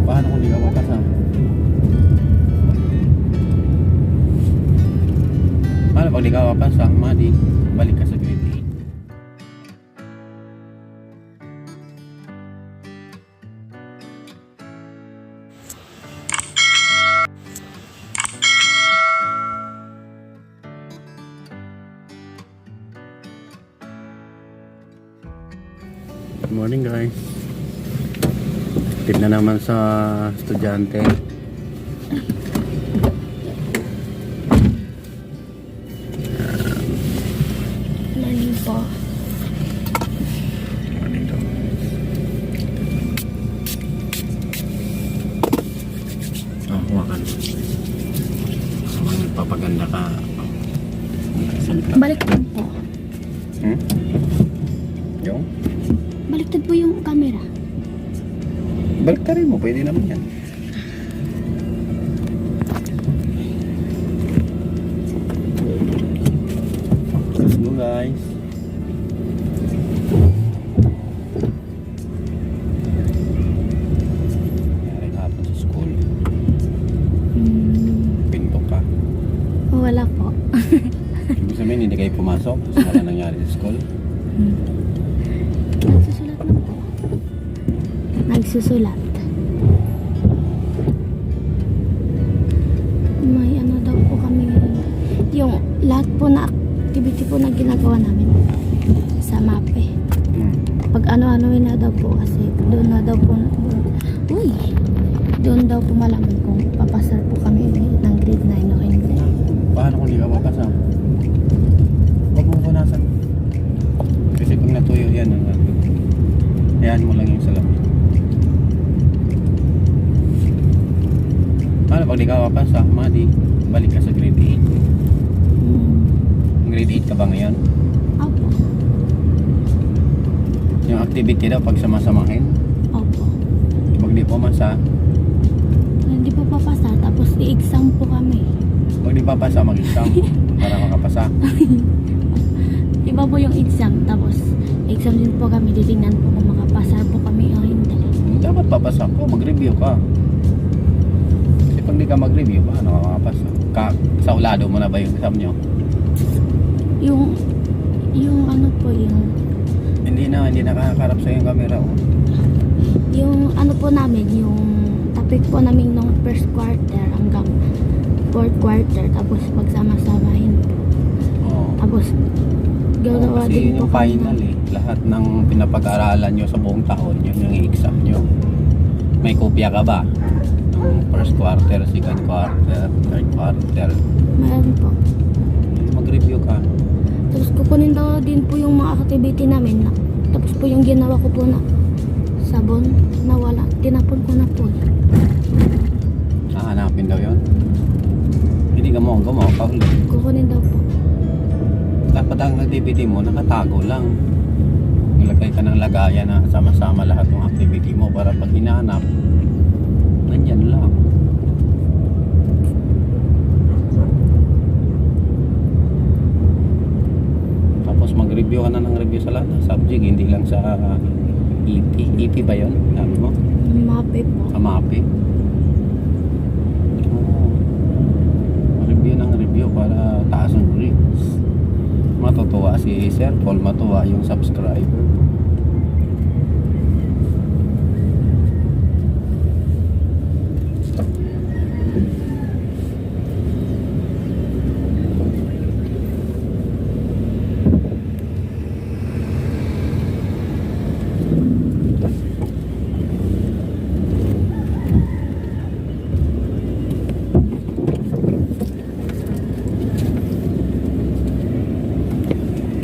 Paano kung di ka mapasa? Paano pag di ka mapasa, Madi? Balik ka sa grade 8. Good morning guys. Tip na naman sa estudyante. Morning po. Morning daw. Hawakan. Habang nagpapaganda ka. Salita. Baliktad po. Yung? Baliktad po yung camera. Balik ka rin mo. Pwede naman yan. Let's go guys. Nangyari hapon sa school. Pinto ka. Wala po. Ibig sabihin hindi kayo pumasok kasi wala nangyari sa school. Nagsusulat lang po. Nagsusulat. May ano daw po kami. Yung lahat po na activity po na ginagawa namin sa MAPE. Pag ano-anoin na daw po kasi doon na daw po doon daw po malaman kung papasar po kami ng grade 9 o hindi. Paano kung di ka mapasa? Huwag mo punasan. Kasi kung natuyo yan, hayaan mo lang yung salamin. Paano pag di ka mapasa, Madi? Balik ka sa grade 8. Grade 8 ka ba ngayon? Opo. Yung activity daw pag samasamahin, Opo. pag di pumasa, Hindi po papasa tapos i-exam po kami. pag di papasa, mag-exam para makapasa. Iba po yung exam tapos exam din po kami, titingnan po kung makapasar po kami o hindi. Dapat papasa ko, mag-review ka. Kasi pag di ka mag-review, paano ka makapasa? Sa ulado mo na ba yung exam nyo? Yung ano po Hindi nakakaharap sa yung camera. Oh. yung ano po namin, yung topic po namin nung first quarter hanggang fourth quarter tapos pagsama-samahin po. Oh. Tapos gagawa Kasi din po yung kami final lahat ng pinapag-aralan nyo sa buong taon, yun yung exam nyo. May kopya ka ba? Ng first quarter, second quarter, third quarter. Meron po. Mag-review ka. Tapos kukunin daw din po yung mga activity namin na, tapos po yung ginawa ko po na sabon nawala, tinapon ko na po. Hahanapin daw yun. Hindi ka mo ka ulit. Kukunin daw po. Dapat ang activity mo nakatago lang. Nilagay ka ng lagayan na sama-sama lahat ng activity mo para pag hinahanap, nandyan lang. Tapos mag-review ka na ng review sa lahat ng subject, hindi lang sa EP. EP ba yun? Sabi mo? MAPE po. Sa MAPE. Review ng review para taas ang grades. Matutuwa si Sir Paul, matuwa yung subscriber.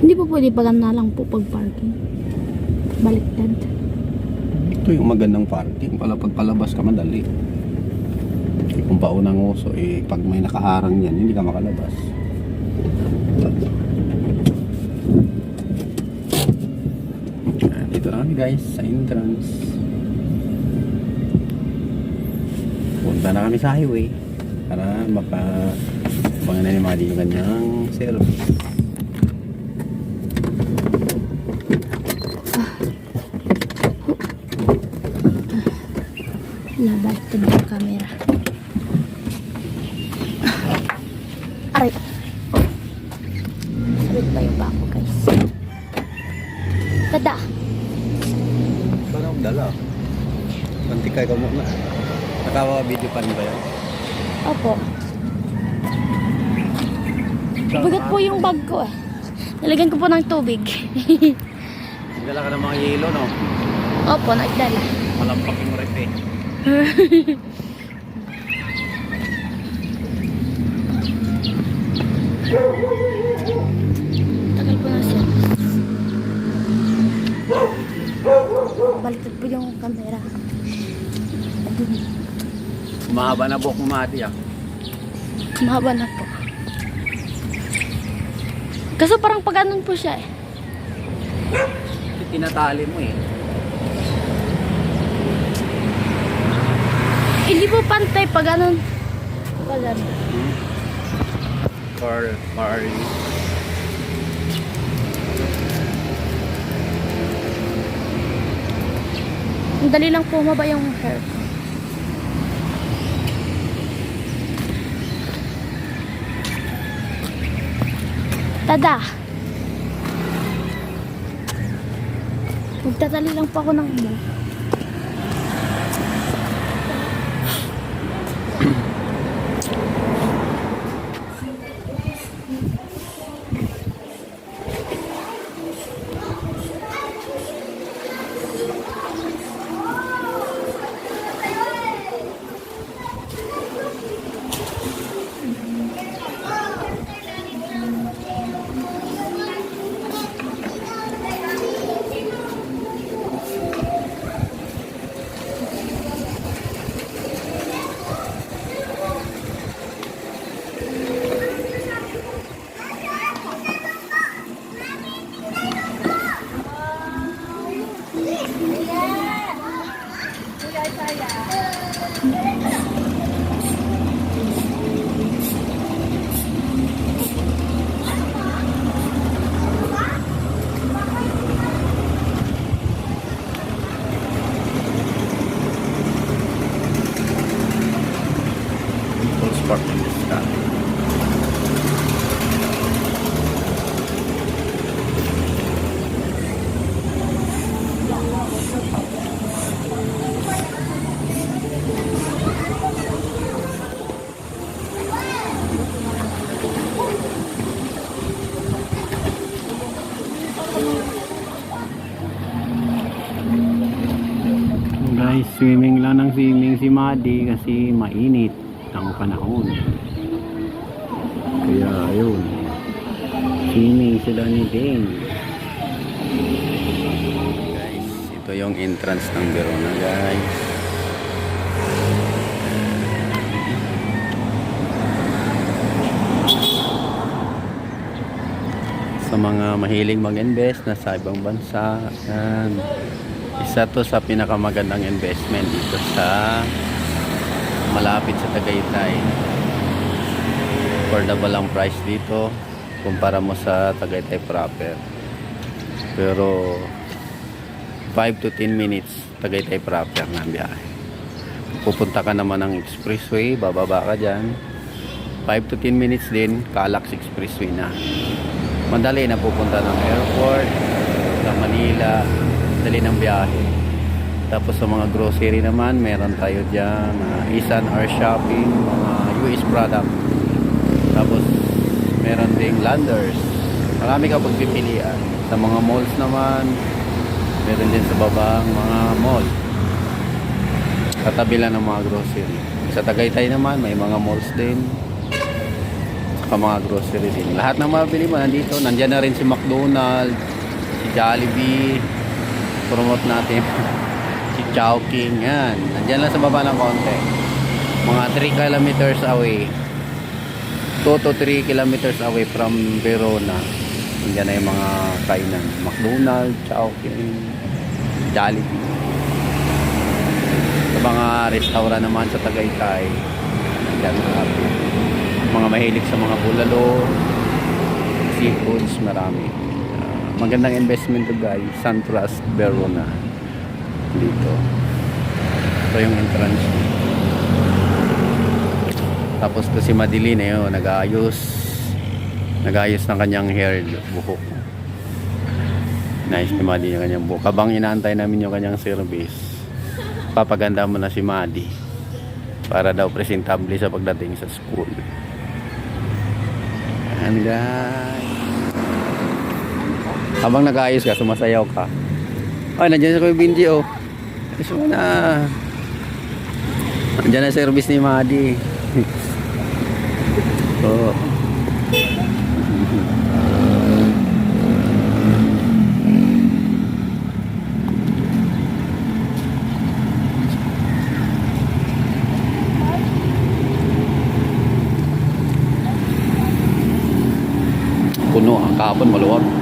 Hindi po pwede pagana lang po pag parking. Baliktad. Ito yung magandang parking pala pag palabas ka madali. Kung paunang uso pag may nakaharang yan hindi ka makalabas. Dito na kami guys sa entrance. Punta na kami sa highway para bangan na ni Madi yung kanyang service. Labad yung camera. Aray. Sabit tayo ba ako guys? Tada. Parang dala. Mantikay ka muna. Nakawa-video pa rin ba yan? Opo. Bigat po yung bag ko eh. Nalagyan ko po ng tubig. Nagdala ka ng mga yelo, no? Opo, nagdala. Malampak yung rep eh. Tagal po na siya. Baliktad po yung camera. Mahaba na buhok mo, Mati, ah. Mahaba na po. Kaso parang pag ganun po siya eh. Tinatali mo eh. Hindi po pantay pag ganun. Pag ganun. Or Ang dali lang po maba yung hair ko. Tada! Magtatali lang po ako ng mo. full sport in this car. Guys, swimming lang ng swimming si Madi kasi mainit ang panahon. Kaya ayun, swimming sila ni Dane. Guys, ito yung entrance ng Verona, guys. Sa mga mahiling mag-invest na sa ibang bansa, yan. Isa to sa pinakamagandang investment dito sa malapit sa Tagaytay. Affordable ang price dito kumpara mo sa Tagaytay proper. Pero 5 to 10 minutes Tagaytay proper na biyahe. Pupunta ka naman ng expressway, bababa ka dyan. 5 to 10 minutes din, Calax Expressway na. Madali na pupunta ng airport, sa Manila, dali ng biyahe. Tapos sa mga grocery naman, meron tayo dyan Isan R Shopping, mga US product. Tapos meron ding Landers, marami ka pagpipilian. Sa mga malls naman, meron din sa babang mga mall, katabi lang ng mga grocery. Sa Tagaytay naman, may mga malls din, saka mga grocery din. Lahat ng mabili mo nandito. Nandyan na rin si McDonald's, si Jollibee, promote natin. Si Chowking, yan. Nandyan lang sa baba ng konti. Mga 3 kilometers away. 2 to 3 kilometers away from Verona. Nandyan na yung mga kainan. McDonald's, Chowking, Jollibee. Sa mga restaurant naman sa Tagaytay, nandyan na. Mga mahilig sa mga bulalo, seafoods, marami. Magandang investment to guys, SunTrust Verona dito. Ito yung entrance. Tapos to si Madeline eh, nag-aayos ng kanyang hair, buhok. Nice ni Maddie yung kanyang buhok. Habang inaantay namin yung kanyang service, papaganda mo na si Maddie para daw presentable sa pagdating sa school. And guys, habang nag-aayos ka, sumasayaw ka. Ay, nandiyan sa Kuya Benji, oh. Gusto mo na. Nandiyan na service ni Maddie. Oh. Puno ang kahapon, maluwag.